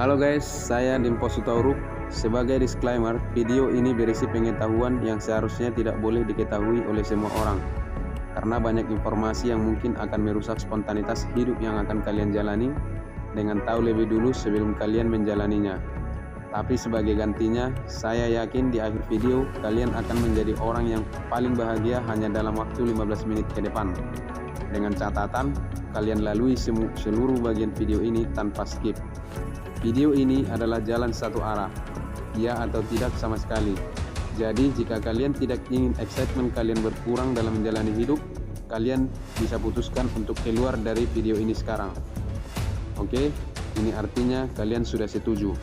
Halo guys, saya Dimpo Sutauruk. Sebagai disclaimer, video ini berisi pengetahuan yang seharusnya tidak boleh diketahui oleh semua orang, karena banyak informasi yang mungkin akan merusak spontanitas hidup yang akan kalian jalani dengan tahu lebih dulu sebelum kalian menjalaninya. Tapi sebagai gantinya, saya yakin di akhir video kalian akan menjadi orang yang paling bahagia hanya dalam waktu 15 menit ke depan. Dengan catatan, kalian lalui seluruh bagian video ini tanpa skip. Video ini adalah jalan satu arah, ya atau tidak sama sekali. Jadi jika kalian tidak ingin excitement kalian berkurang dalam menjalani hidup, kalian bisa putuskan untuk keluar dari video ini sekarang. Oke, ini artinya kalian sudah setuju.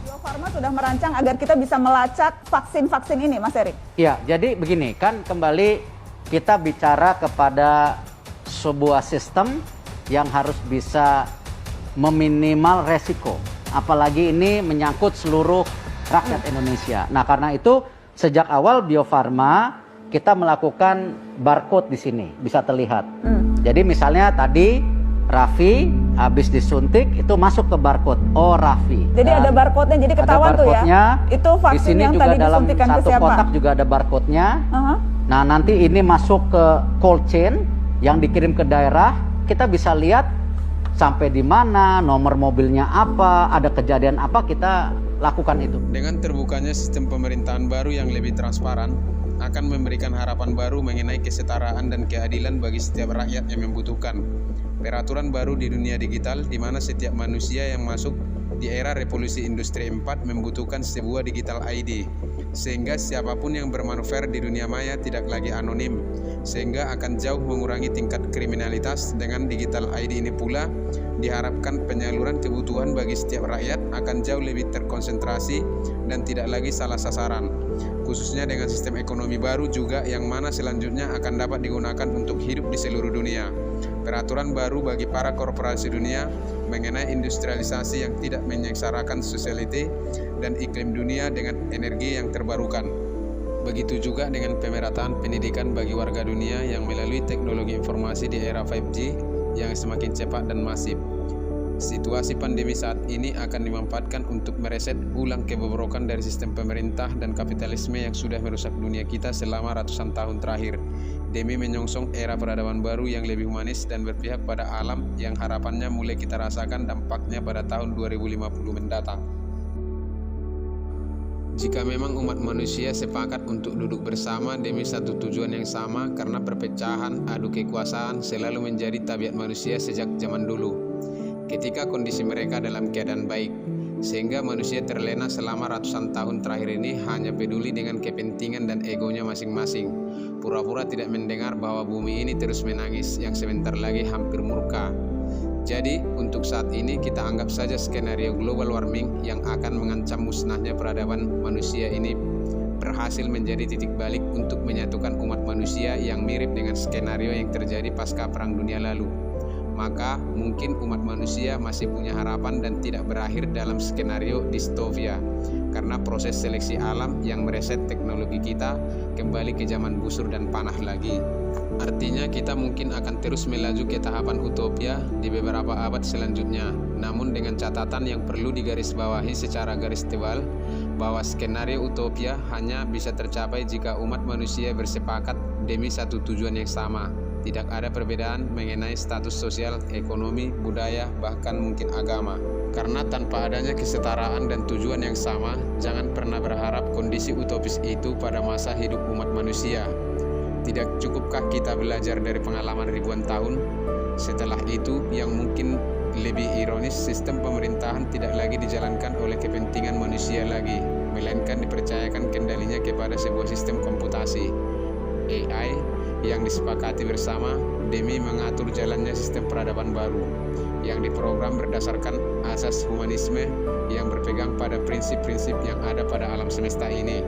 Bio Farma sudah merancang agar kita bisa melacak vaksin-vaksin ini, Mas Erik. Ya, jadi begini kan kembali kita bicara kepada sebuah sistem yang harus bisa meminimal resiko. Apalagi ini menyangkut seluruh rakyat Indonesia. Nah, karena itu sejak awal Bio Farma kita melakukan barcode di sini, bisa terlihat. Jadi misalnya tadi Raffi habis disuntik itu masuk ke barcode. Oh, Raffi. Jadi ada barcode-nya, jadi ketahuan tuh ya. Itu Di vaksin sini yang juga tadi dalam disuntikan ke satu siapa? kotak juga ada barcode-nya. Nah, nanti ini masuk ke cold chain yang dikirim ke daerah. Kita bisa lihat sampai di mana, nomor mobilnya apa, ada kejadian apa, kita lakukan itu. Dengan terbukanya sistem pemerintahan baru yang lebih transparan, akan memberikan harapan baru mengenai kesetaraan dan keadilan bagi setiap rakyat yang membutuhkan. Peraturan baru di dunia digital di mana setiap manusia yang masuk di era revolusi industri 4 membutuhkan sebuah digital ID, sehingga siapapun yang bermanuver di dunia maya tidak lagi anonim, sehingga akan jauh mengurangi tingkat kriminalitas. Dengan digital ID ini pula diharapkan penyaluran kebutuhan bagi setiap rakyat akan jauh lebih terkonsentrasi dan tidak lagi salah sasaran, khususnya dengan sistem ekonomi baru juga yang mana selanjutnya akan dapat digunakan untuk hidup di seluruh dunia. Peraturan baru bagi para korporasi dunia mengenai industrialisasi yang tidak menyengsarakan society dan iklim dunia dengan energi yang terbarukan. Begitu juga dengan pemerataan pendidikan bagi warga dunia yang melalui teknologi informasi di era 5G yang semakin cepat dan masif. Situasi pandemi saat ini akan dimanfaatkan untuk mereset ulang kebobrokan dari sistem pemerintah dan kapitalisme yang sudah merusak dunia kita selama ratusan tahun terakhir, demi menyongsong era peradaban baru yang lebih humanis dan berpihak pada alam yang harapannya mulai kita rasakan dampaknya pada tahun 2050 mendatang. Jika memang umat manusia sepakat untuk duduk bersama demi satu tujuan yang sama, karena perpecahan, adu kekuasaan selalu menjadi tabiat manusia sejak zaman dulu. Ketika kondisi mereka dalam keadaan baik, sehingga manusia terlena selama ratusan tahun terakhir ini hanya peduli dengan kepentingan dan egonya masing-masing, pura-pura tidak mendengar bahwa bumi ini terus menangis yang sebentar lagi hampir murka. Jadi untuk saat ini kita anggap saja skenario global warming yang akan mengancam musnahnya peradaban manusia ini berhasil menjadi titik balik untuk menyatukan umat manusia yang mirip dengan skenario yang terjadi pasca Perang Dunia lalu. maka mungkin umat manusia masih punya harapan dan tidak berakhir dalam skenario distopia karena proses seleksi alam yang mereset teknologi kita kembali ke zaman busur dan panah lagi. Artinya kita mungkin akan terus melaju ke tahapan utopia di beberapa abad selanjutnya, namun dengan catatan yang perlu digarisbawahi secara garis tebal bahwa skenario utopia hanya bisa tercapai jika umat manusia bersepakat demi satu tujuan yang sama. Tidak ada perbedaan mengenai status sosial, ekonomi, budaya, bahkan mungkin agama. Karena tanpa adanya kesetaraan dan tujuan yang sama, jangan pernah berharap kondisi utopis itu pada masa hidup umat manusia. Tidak cukupkah kita belajar dari pengalaman ribuan tahun? Setelah itu, yang mungkin lebih ironis, sistem pemerintahan tidak lagi dijalankan oleh kepentingan manusia lagi, melainkan dipercayakan kendalinya kepada sebuah sistem komputasi, AI, yang disepakati bersama demi mengatur jalannya sistem peradaban baru yang diprogram berdasarkan asas humanisme yang berpegang pada prinsip-prinsip yang ada pada alam semesta ini,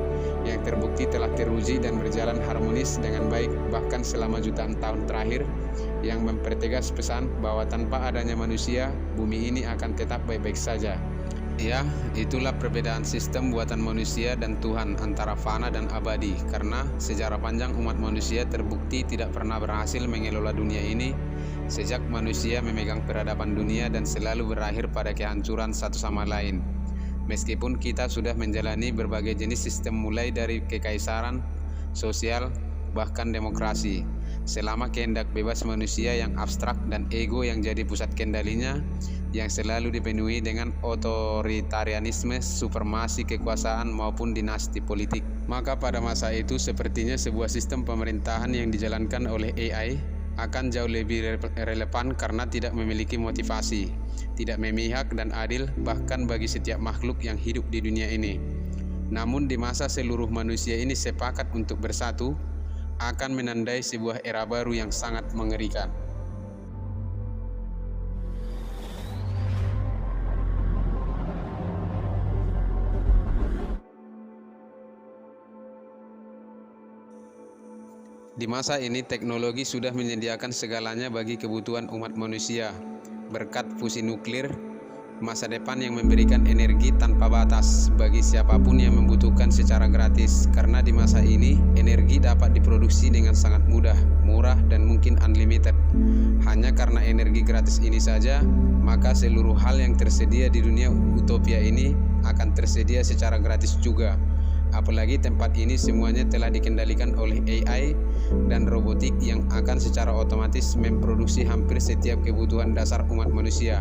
yang terbukti telah teruji dan berjalan harmonis dengan baik bahkan selama jutaan tahun terakhir, yang mempertegas pesan bahwa tanpa adanya manusia, bumi ini akan tetap baik-baik saja. Ya, itulah perbedaan sistem buatan manusia dan Tuhan antara fana dan abadi, karena sejarah panjang umat manusia terbukti tidak pernah berhasil mengelola dunia ini sejak manusia memegang peradaban dunia dan selalu berakhir pada kehancuran satu sama lain. Meskipun kita sudah menjalani berbagai jenis sistem mulai dari kekaisaran, sosial, bahkan demokrasi, selama kehendak bebas manusia yang abstrak dan ego yang jadi pusat kendalinya, yang selalu dipenuhi dengan otoritarianisme, supremasi kekuasaan maupun dinasti politik. Maka pada masa itu sepertinya sebuah sistem pemerintahan yang dijalankan oleh AI akan jauh lebih relevan karena tidak memiliki motivasi, tidak memihak dan adil bahkan bagi setiap makhluk yang hidup di dunia ini. Namun di masa seluruh manusia ini sepakat untuk bersatu, akan menandai sebuah era baru yang sangat mengerikan. Di masa ini teknologi sudah menyediakan segalanya bagi kebutuhan umat manusia. Berkat fusi nuklir, masa depan yang memberikan energi tanpa batas bagi siapapun yang membutuhkan secara gratis. Karena di masa ini, energi dapat diproduksi dengan sangat mudah, murah, dan mungkin unlimited. Hanya karena energi gratis ini saja, maka seluruh hal yang tersedia di dunia utopia ini akan tersedia secara gratis juga. Apalagi tempat ini semuanya telah dikendalikan oleh AI dan robotik yang akan secara otomatis memproduksi hampir setiap kebutuhan dasar umat manusia,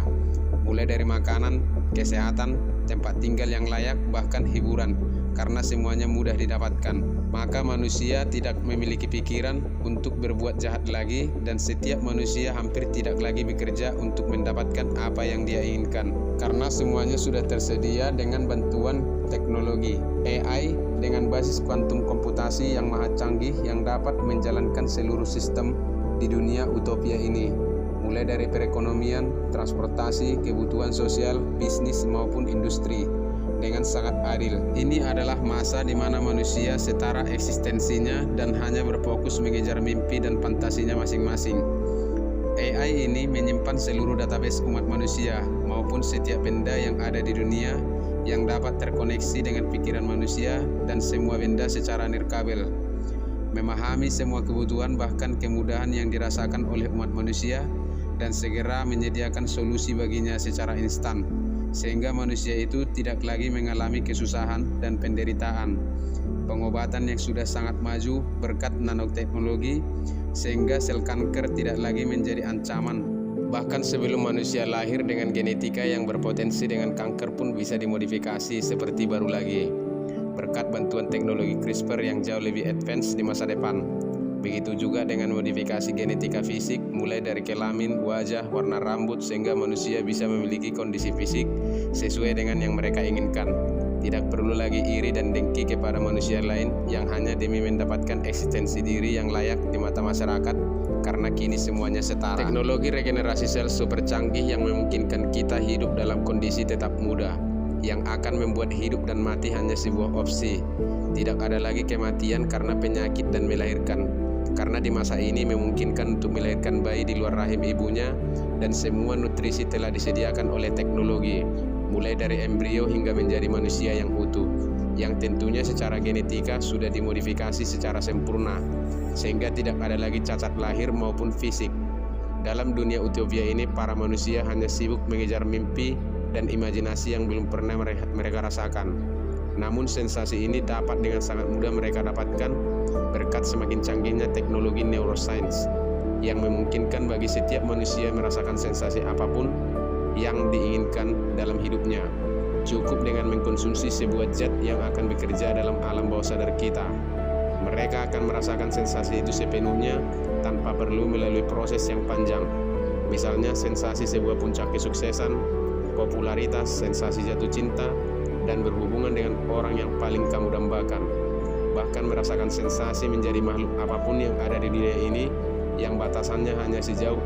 mulai dari makanan, kesehatan, tempat tinggal yang layak, bahkan hiburan, karena semuanya mudah didapatkan. Maka manusia tidak memiliki pikiran untuk berbuat jahat lagi, dan setiap manusia hampir tidak lagi bekerja untuk mendapatkan apa yang dia inginkan, karena semuanya sudah tersedia dengan bantuan teknologi AI dengan basis kuantum komputasi yang maha canggih yang dapat menjalankan seluruh sistem di dunia utopia ini, mulai dari perekonomian, transportasi, kebutuhan sosial, bisnis maupun industri dengan sangat adil. Ini adalah masa di mana manusia setara eksistensinya dan hanya berfokus mengejar mimpi dan fantasinya masing-masing. AI ini menyimpan seluruh database umat manusia maupun setiap benda yang ada di dunia yang dapat terkoneksi dengan pikiran manusia dan semua benda secara nirkabel, memahami semua kebutuhan bahkan kemudahan yang dirasakan oleh umat manusia dan segera menyediakan solusi baginya secara instan, sehingga manusia itu tidak lagi mengalami kesusahan dan penderitaan. Pengobatan yang sudah sangat maju berkat nanoteknologi, sehingga sel kanker tidak lagi menjadi ancaman. Bahkan sebelum manusia lahir dengan genetika yang berpotensi dengan kanker pun bisa dimodifikasi seperti baru lagi, berkat bantuan teknologi CRISPR yang jauh lebih advance di masa depan. Begitu juga dengan modifikasi genetika fisik, mulai dari kelamin, wajah, warna rambut, sehingga manusia bisa memiliki kondisi fisik sesuai dengan yang mereka inginkan. Tidak perlu lagi iri dan dengki kepada manusia lain yang hanya demi mendapatkan eksistensi diri yang layak di mata masyarakat, karena kini semuanya setara. Teknologi regenerasi sel super canggih yang memungkinkan kita hidup dalam kondisi tetap muda, yang akan membuat hidup dan mati hanya sebuah opsi. Tidak ada lagi kematian karena penyakit dan melahirkan, karena di masa ini memungkinkan untuk melahirkan bayi di luar rahim ibunya dan semua nutrisi telah disediakan oleh teknologi, mulai dari embrio hingga menjadi manusia yang utuh, yang tentunya secara genetika sudah dimodifikasi secara sempurna, sehingga tidak ada lagi cacat lahir maupun fisik. Dalam dunia utopia ini, para manusia hanya sibuk mengejar mimpi dan imajinasi yang belum pernah mereka rasakan. Namun sensasi ini dapat dengan sangat mudah mereka dapatkan berkat semakin canggihnya teknologi neuroscience yang memungkinkan bagi setiap manusia merasakan sensasi apapun yang diinginkan dalam hidupnya. Cukup dengan mengkonsumsi sebuah zat yang akan bekerja dalam alam bawah sadar kita. Mereka akan merasakan sensasi itu sepenuhnya tanpa perlu melalui proses yang panjang. Misalnya sensasi sebuah puncak kesuksesan, popularitas, sensasi jatuh cinta, dan berhubungan dengan orang yang paling kamu dambakan. Bahkan merasakan sensasi menjadi makhluk apapun yang ada di dunia ini, yang batasannya hanya sejauh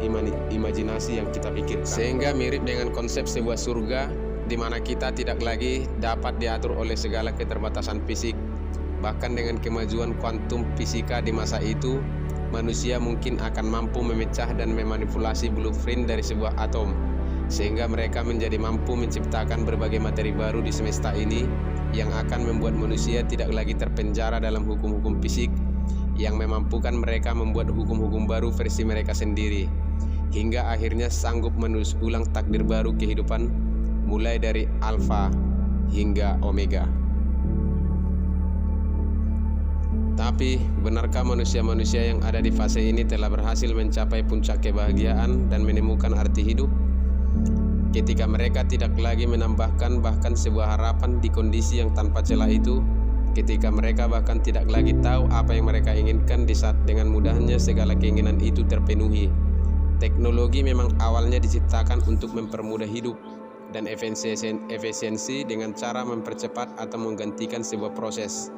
imajinasi yang kita pikirkan. Sehingga mirip dengan konsep sebuah surga, di mana kita tidak lagi dapat diatur oleh segala keterbatasan fisik. Bahkan dengan kemajuan kuantum fisika di masa itu, manusia mungkin akan mampu memecah dan memanipulasi blueprint dari sebuah atom, sehingga mereka menjadi mampu menciptakan berbagai materi baru di semesta ini yang akan membuat manusia tidak lagi terpenjara dalam hukum-hukum fisik, yang memampukan mereka membuat hukum-hukum baru versi mereka sendiri, hingga akhirnya sanggup menulis ulang takdir baru kehidupan mulai dari alfa hingga omega. Tapi, benarkah manusia-manusia yang ada di fase ini telah berhasil mencapai puncak kebahagiaan dan menemukan arti hidup? Ketika mereka tidak lagi menambahkan bahkan sebuah harapan di kondisi yang tanpa celah itu, ketika mereka bahkan tidak lagi tahu apa yang mereka inginkan di saat dengan mudahnya segala keinginan itu terpenuhi. Teknologi memang awalnya diciptakan untuk mempermudah hidup dan efisiensi dengan cara mempercepat atau menggantikan sebuah proses.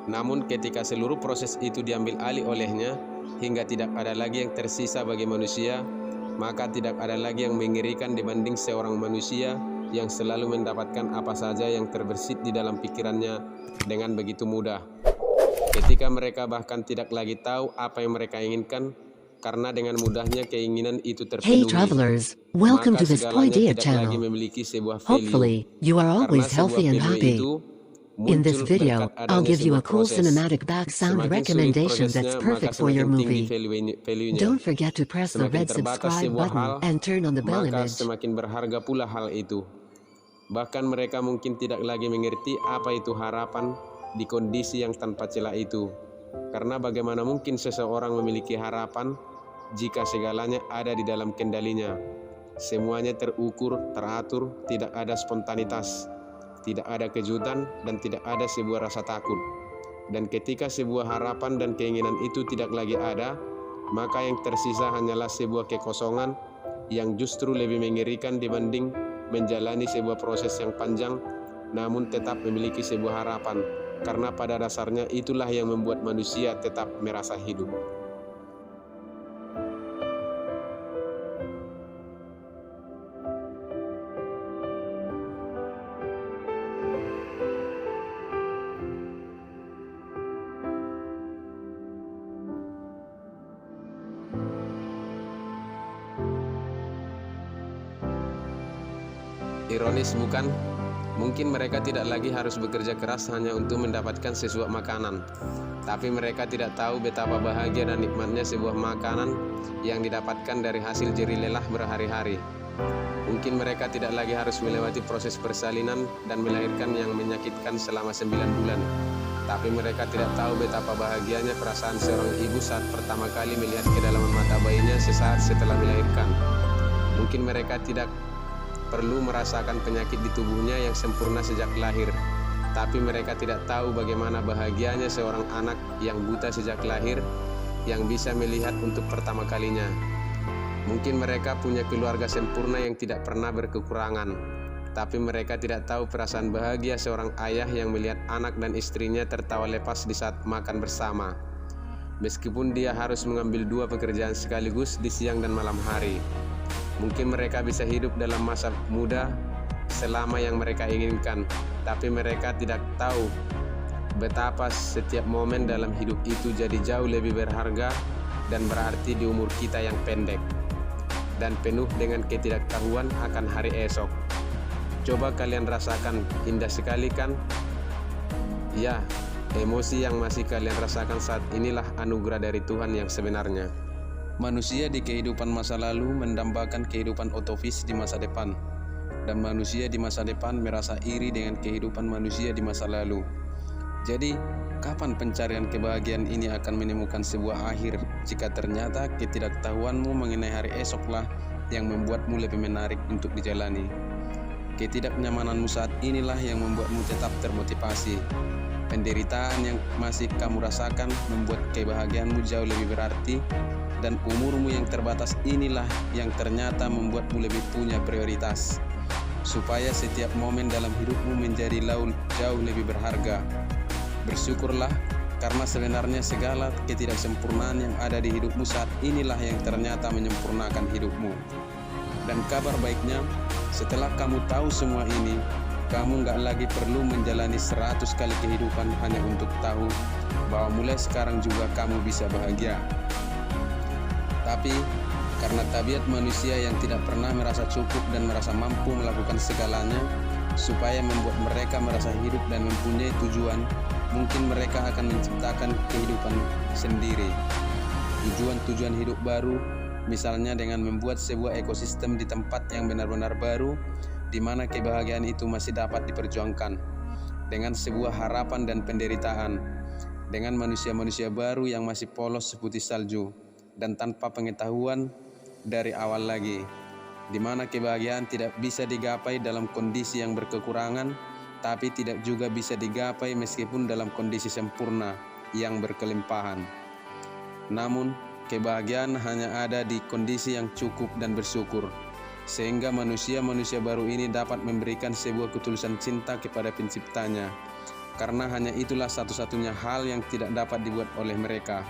Namun ketika seluruh proses itu diambil alih olehnya hingga tidak ada lagi yang tersisa bagi manusia, maka tidak ada lagi yang mengerikan dibanding seorang manusia yang selalu mendapatkan apa saja yang terbersit di dalam pikirannya dengan begitu mudah. Ketika mereka bahkan tidak lagi tahu apa yang mereka inginkan, karena dengan mudahnya keinginan itu terpenuhi. Hey travelers, welcome to this Poidea channel. Hopefully, you are always healthy and happy. In this video, I'll give you a cool cinematic background recommendation that's perfect for your movie. Don't forget to press the red subscribe button and turn on the bell maka image. semakin berharga pula hal itu. Bahkan mereka mungkin tidak lagi mengerti apa itu harapan di kondisi yang tanpa celah itu. Karena bagaimana mungkin seseorang memiliki harapan jika segalanya ada di dalam kendalinya. Semuanya terukur, teratur, tidak ada spontanitas, tidak ada kejutan, dan tidak ada sebuah rasa takut. Dan ketika sebuah harapan dan keinginan itu tidak lagi ada, maka yang tersisa hanyalah sebuah kekosongan yang justru lebih mengerikan dibanding menjalani sebuah proses yang panjang namun tetap memiliki sebuah harapan, karena pada dasarnya itulah yang membuat manusia tetap merasa hidup. Ironis bukan? Mungkin mereka tidak lagi harus bekerja keras hanya untuk mendapatkan sesuap makanan. Tapi mereka tidak tahu betapa bahagia dan nikmatnya sebuah makanan yang didapatkan dari hasil jerih lelah berhari-hari. Mungkin mereka tidak lagi harus melewati proses persalinan dan melahirkan yang menyakitkan selama 9 bulan. Tapi mereka tidak tahu betapa bahagianya perasaan seorang ibu saat pertama kali melihat kedalaman mata bayinya sesaat setelah melahirkan. Mungkin mereka tidak perlu merasakan penyakit di tubuhnya yang sempurna sejak lahir, tapi mereka tidak tahu bagaimana bahagianya seorang anak yang buta sejak lahir, yang bisa melihat untuk pertama kalinya. Mungkin mereka punya keluarga sempurna yang tidak pernah berkekurangan, tapi mereka tidak tahu perasaan bahagia seorang ayah yang melihat anak dan istrinya tertawa lepas di saat makan bersama, meskipun dia harus mengambil 2 pekerjaan sekaligus di siang dan malam hari. Mungkin mereka bisa hidup dalam masa muda selama yang mereka inginkan, tapi mereka tidak tahu betapa setiap momen dalam hidup itu jadi jauh lebih berharga dan berarti di umur kita yang pendek. dan penuh dengan ketidaktahuan akan hari esok. Coba kalian rasakan, indah sekali kan? Ya, emosi yang masih kalian rasakan saat inilah anugerah dari Tuhan yang sebenarnya. Manusia di kehidupan masa lalu mendambakan kehidupan utopis di masa depan, dan manusia di masa depan merasa iri dengan kehidupan manusia di masa lalu. Jadi, kapan pencarian kebahagiaan ini akan menemukan sebuah akhir jika ternyata ketidaktahuanmu mengenai hari esoklah yang membuatmu lebih menarik untuk dijalani? Ketidaknyamananmu saat inilah yang membuatmu tetap termotivasi. Penderitaan yang masih kamu rasakan membuat kebahagiaanmu jauh lebih berarti, dan umurmu yang terbatas inilah yang ternyata membuatmu lebih punya prioritas, supaya setiap momen dalam hidupmu menjadi jauh lebih berharga. Bersyukurlah, karena sebenarnya segala ketidaksempurnaan yang ada di hidupmu saat inilah yang ternyata menyempurnakan hidupmu. Dan kabar baiknya, setelah kamu tahu semua ini, kamu nggak lagi perlu menjalani 100 kali kehidupan hanya untuk tahu bahwa mulai sekarang juga kamu bisa bahagia. Tapi, karena tabiat manusia yang tidak pernah merasa cukup dan merasa mampu melakukan segalanya, supaya membuat mereka merasa hidup dan mempunyai tujuan, mungkin mereka akan menciptakan kehidupan sendiri. Tujuan-tujuan hidup baru, misalnya dengan membuat sebuah ekosistem di tempat yang benar-benar baru, di mana kebahagiaan itu masih dapat diperjuangkan, dengan sebuah harapan dan penderitaan, dengan manusia-manusia baru yang masih polos seputih salju, dan tanpa pengetahuan dari awal lagi, di mana kebahagiaan tidak bisa digapai dalam kondisi yang berkekurangan, tapi tidak juga bisa digapai meskipun dalam kondisi sempurna yang berkelimpahan. Namun, kebahagiaan hanya ada di kondisi yang cukup dan bersyukur, sehingga manusia-manusia baru ini dapat memberikan sebuah ketulusan cinta kepada penciptanya, karena hanya itulah satu-satunya hal yang tidak dapat dibuat oleh mereka.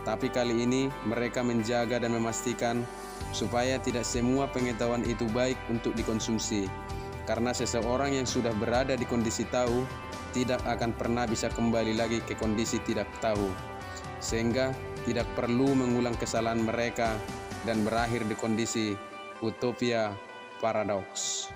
Tapi kali ini mereka menjaga dan memastikan supaya tidak semua pengetahuan itu baik untuk dikonsumsi, karena seseorang yang sudah berada di kondisi tahu tidak akan pernah bisa kembali lagi ke kondisi tidak tahu, sehingga tidak perlu mengulang kesalahan mereka dan berakhir di kondisi utopia paradoks.